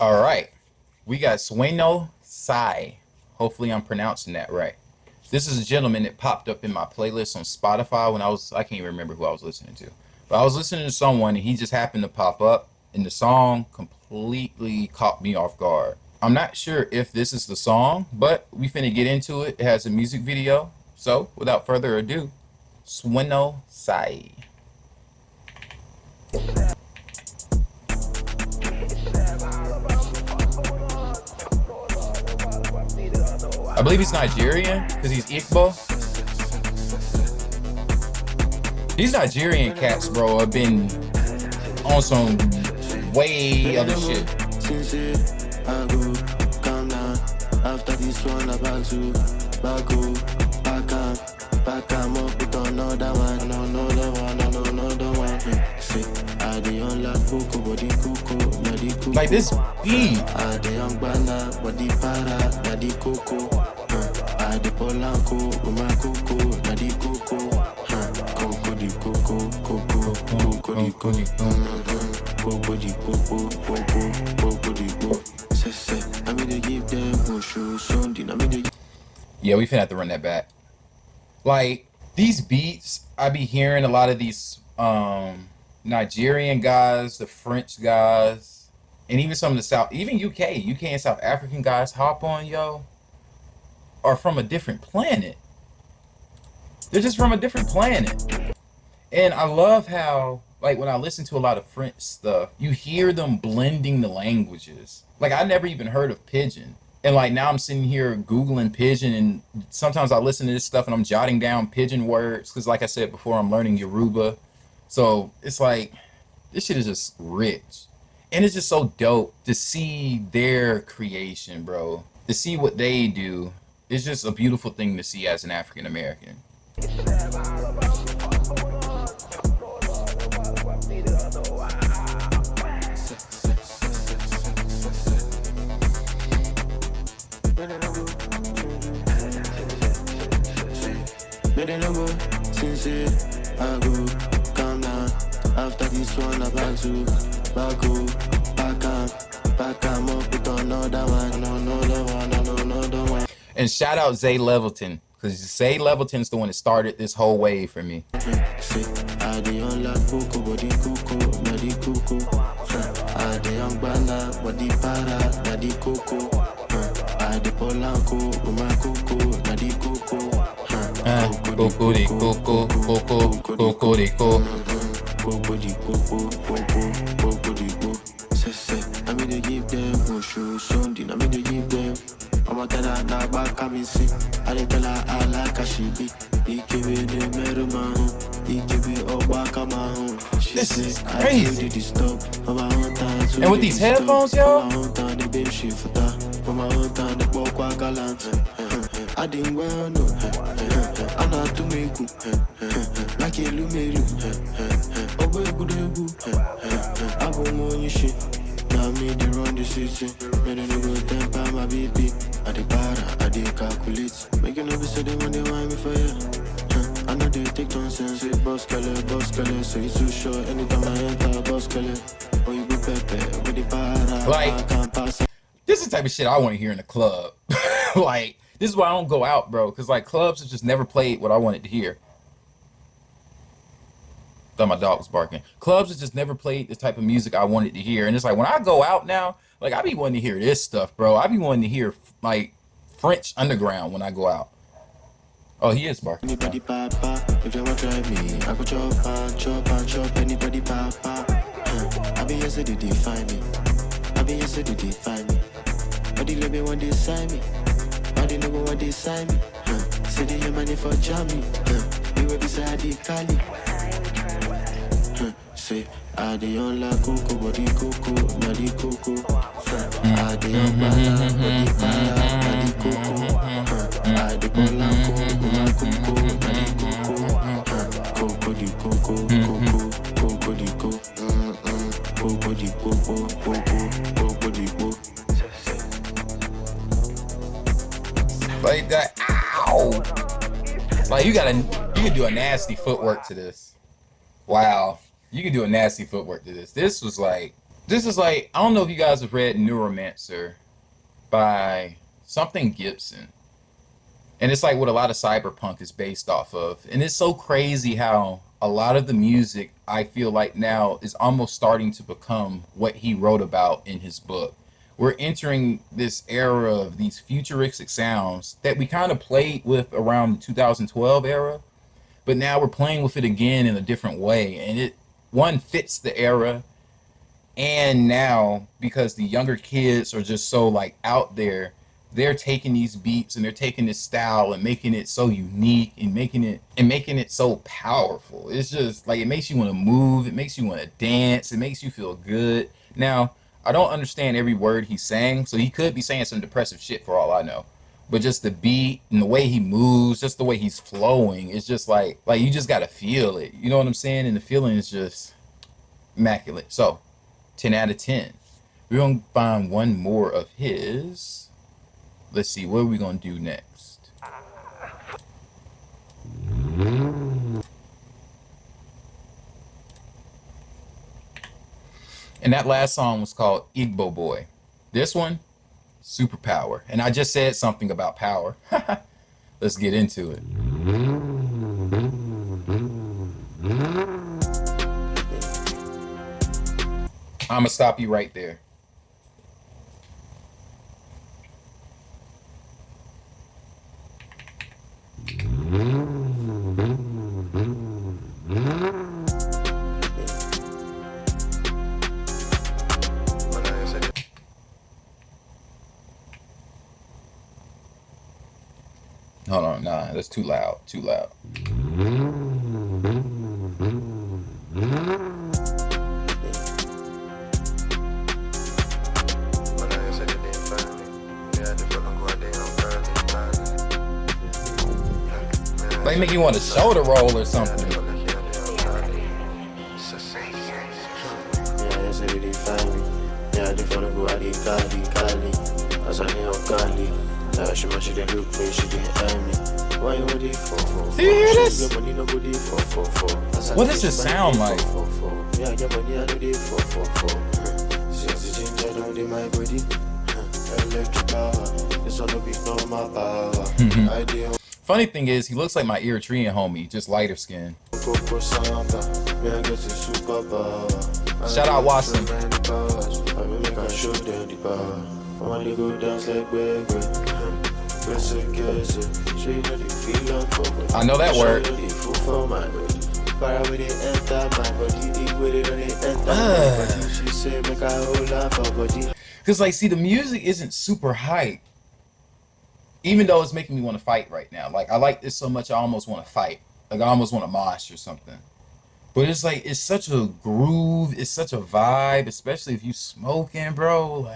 All right, we got Sueno Sai. Hopefully, I'm pronouncing that right. This is a gentleman that popped up in my playlist on Spotify when I can't even remember who I was listening to, but I was listening to someone and he just happened to pop up, and the song completely caught me off guard. I'm not sure if this is the song, but we finna get into it. It has a music video, so without further ado, Sueno Sai. I believe he's Nigerian because he's Igbo. These Nigerian cats, bro, have been on some way other shit. I go calm down. After this one, I'm back to back up with another one, another one. See, I the unlock cocoa, body cocoa, body cocoa. Like this beat. I the young banana, body para, body cocoa. I the polanco, my cocoa, body cocoa. Cocoa di cocoa, cocoa, cocoa di cocoa. Cocoa di cocoa, cocoa di cocoa. I mean they give them show something. I mean they. Yeah, we finna have to run that back. Like these beats, I be hearing a lot of these Nigerian guys, the French guys, and even some of the South, even UK and South African guys hop on, yo, are from a different planet. They're just from a different planet. And I love how, like, when I listen to a lot of French stuff, you hear them blending the languages. Like, I never even heard of Pidgin. And, like, now I'm sitting here Googling Pidgin, and sometimes I listen to this stuff and I'm jotting down Pidgin words. Because, like I said before, I'm learning Yoruba. So, it's like, this shit is just rich. And it's just so dope to see their creation, bro. To see what they do. It's just a beautiful thing to see as an African American. I go calm down. After this one, I'm back to back up with another one. And shout out Zay Levelton, because Zay Levelton's the one that started this whole wave for me. I the unlock cocoa, body cocoa, body cocoa. I the young banana, body para, body cocoa. I the polanco, my cocoa, body cocoa. Coco de coco, coco, coco de coco. Coco di coco, coco di coco. I mean they give them show something. I mean they give them. I'm a tell her now back I see. I tell her I like how she be. He give me the mirror man. He give me all back on my home. This is crazy. And with these headphones, yo. I didn't well no. I'm not to make you. Like a lumelu. Oh, good. I won't know you shit. Now me the run the city. Made no go temper my baby. I the para, I the calculate. Make you know so they when they want me for you. I know they take nonsense with boss color. So you too short anytime I enter boss color. Oh, you go pepe with the para. Like, this is the type of shit I want to hear in the club. Like, this is why I don't go out, bro. Because, like, clubs have just never played what I wanted to hear. Thought my dog was barking. Clubs have just never played the type of music I wanted to hear. And it's like, when I go out now, like, I be wanting to hear this stuff, bro. I be wanting to hear, like, French underground when I go out. Oh, he is barking. Anybody papa, if they want to try me, I go chop. Anybody papa. I be here so they define me. But they let me when they sign me. But they know when they sign me. Say they hear money for jammy. We will beside the Cali. Say I the unlock cocoa, body cocoa, body cocoa. I the unlock body para, body cocoa. I the polanco, my cocoa, body cocoa. Cocoa di cocoa, cocoa di cocoa. Cocoa di cocoa, cocoa di cocoa. Like that, ow! Like you can do a nasty footwork to this. Wow, you can do a nasty footwork to this. This was like, This is like, I don't know if you guys have read Neuromancer by something Gibson. And it's like what a lot of cyberpunk is based off of. And it's so crazy how a lot of the music I feel like now is almost starting to become what he wrote about in his book. We're entering this era of these futuristic sounds that we kind of played with around the 2012 era, but now we're playing with it again in a different way. And it, one, fits the era, and now because the younger kids are just so like out there, they're taking these beats and they're taking this style and making it so unique and making it so powerful. It's just like it makes you want to move, it makes you want to dance, it makes you feel good. Now, I don't understand every word he's saying, so he could be saying some depressive shit for all I know. But just the beat and the way he moves, just the way he's flowing, it's just like you just gotta feel it. You know what I'm saying? And the feeling is just immaculate. So 10 out of 10. We're gonna find one more of his. Let's see, what are we gonna do next? And that last song was called Igbo Boy. This one, Superpower. And I just said something about power. Let's get into it. I'm gonna stop you right there. Hold on, nah, that's too loud, too loud. Like make you want to shoulder roll or something. Do you hear this? What does this sound like? Funny thing is, he looks like my Eritrean homie, just lighter skin. Shout out Watson. I know that word. Cause like, see, the music isn't super hype, even though it's making me want to fight right now. Like, I like this so much, I almost want to fight. Like, I almost want to mosh or something. But it's like, it's such a groove, it's such a vibe, especially if you smoking, bro.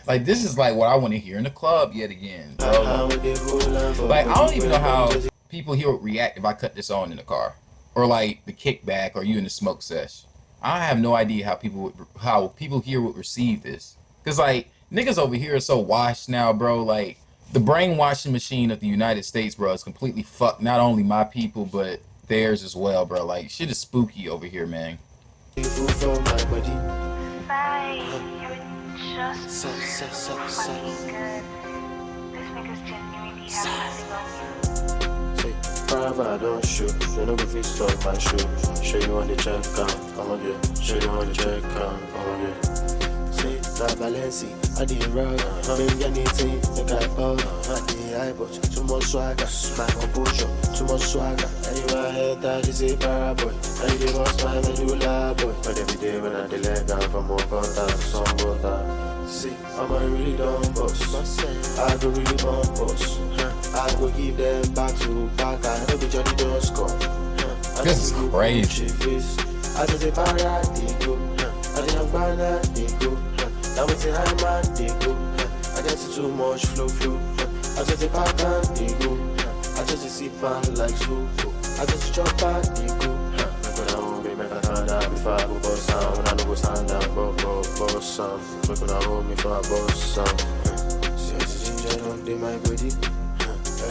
Like this is like what I want to hear in the club yet again, bro. Like, I don't even know how people here would react if I cut this on in the car, or like the kickback, or you in the smoke sesh. I have no idea how people here would receive this, cause like niggas over here are so washed now, bro. Like the brainwashing machine of the United States, bro, is completely fucked. Not only my people, but theirs as well, bro. Like shit is spooky over here, man. Bye. Just so fucking good. This nigga's genuinely having on you. Forever I don't shoot, you know if you stop my shoe. Show you on the check count, I'm on you. Show you on the check count, I'm on you. Say, that Balenci, I did rug, maybe anything, make I bug. I did I but too much swagger, my composure, too much swagger. Anywhere I head that is a paraboy. I did boss my medulla boy. But every day when I delay down from more contact, some water. See, I'm a really dumb boss. I go really bomb boss. I go give them back to back. I know the Johnny don't score. This is crazy. I just say para they go. I didn't buy that they go. Now it's a high man they go. I get too much flow. I just say back and they go. I just see man like so. I just jump back they go. When I hold me, make a turn down before I go boss sound. I know go stand down, boss sound. When I hold me for a boss sound. See, ginger don't do my body.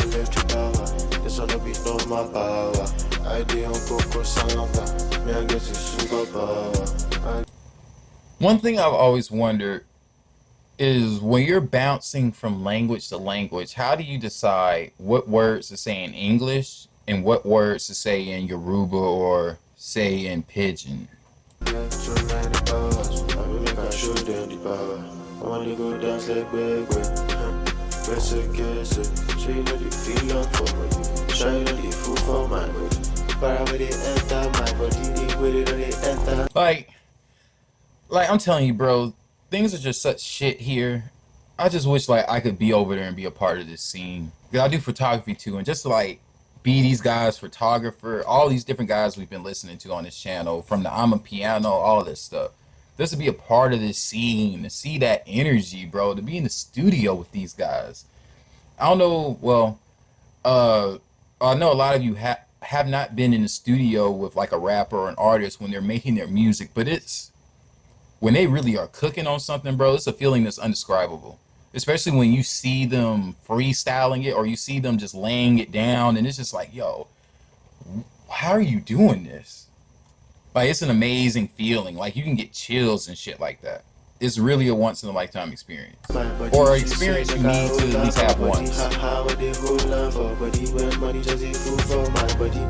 Electric power, this one no be normal power. I dey on Coco Santa, me I get a superpower. One thing I've always wondered is when you're bouncing from language to language, how do you decide what words to say in English and what words to say in Yoruba or say in Pidgin? So many powers, I feel like I show them the power. I wanna go dance like big guess it. So you know the feel love for me. Sure you know the food for my body. But when they enter my body, they with it when they enter. Like I'm telling you, bro, things are just such shit here. I just wish like I could be over there and be a part of this scene. 'Cause I do photography too, and just to, like be these guys, photographer, all these different guys we've been listening to on this channel, from the I'm a piano, all this stuff. Just to be a part of this scene, to see that energy, bro, to be in the studio with these guys. I don't know. Well, I know a lot of you have not been in the studio with like a rapper or an artist when they're making their music, but it's when they really are cooking on something, bro, it's a feeling that's undescribable. Especially when you see them freestyling it or you see them just laying it down, and it's just like, yo, how are you doing this? Like, it's an amazing feeling. Like, you can get chills and shit like that. It's really a once in a lifetime experience, or an experience you need to at least have once. How they hold love for body when money just a food for my body.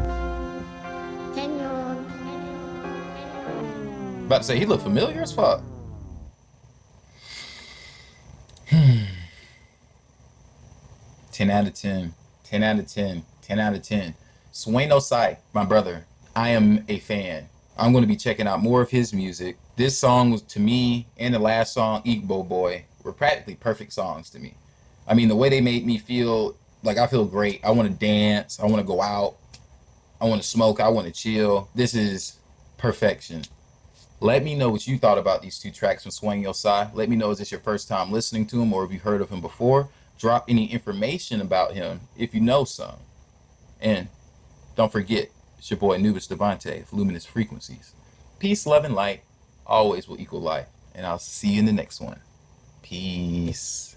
About to say, he looked familiar as fuck. 10 out of 10. 10 out of 10. 10 out of 10. Suono Sai, my brother. I am a fan. I'm going to be checking out more of his music. This song was, to me, and the last song, Igbo Boy, were practically perfect songs to me. I mean, the way they made me feel, like I feel great. I want to dance. I want to go out. I want to smoke. I want to chill. This is perfection. Let me know what you thought about these two tracks from Suono Sai. Let me know, is this your first time listening to him, or have you heard of him before? Drop any information about him if you know some. And don't forget, it's your boy Nubis Devante of Luminous Frequencies. Peace, love, and light always will equal life. And I'll see you in the next one. Peace.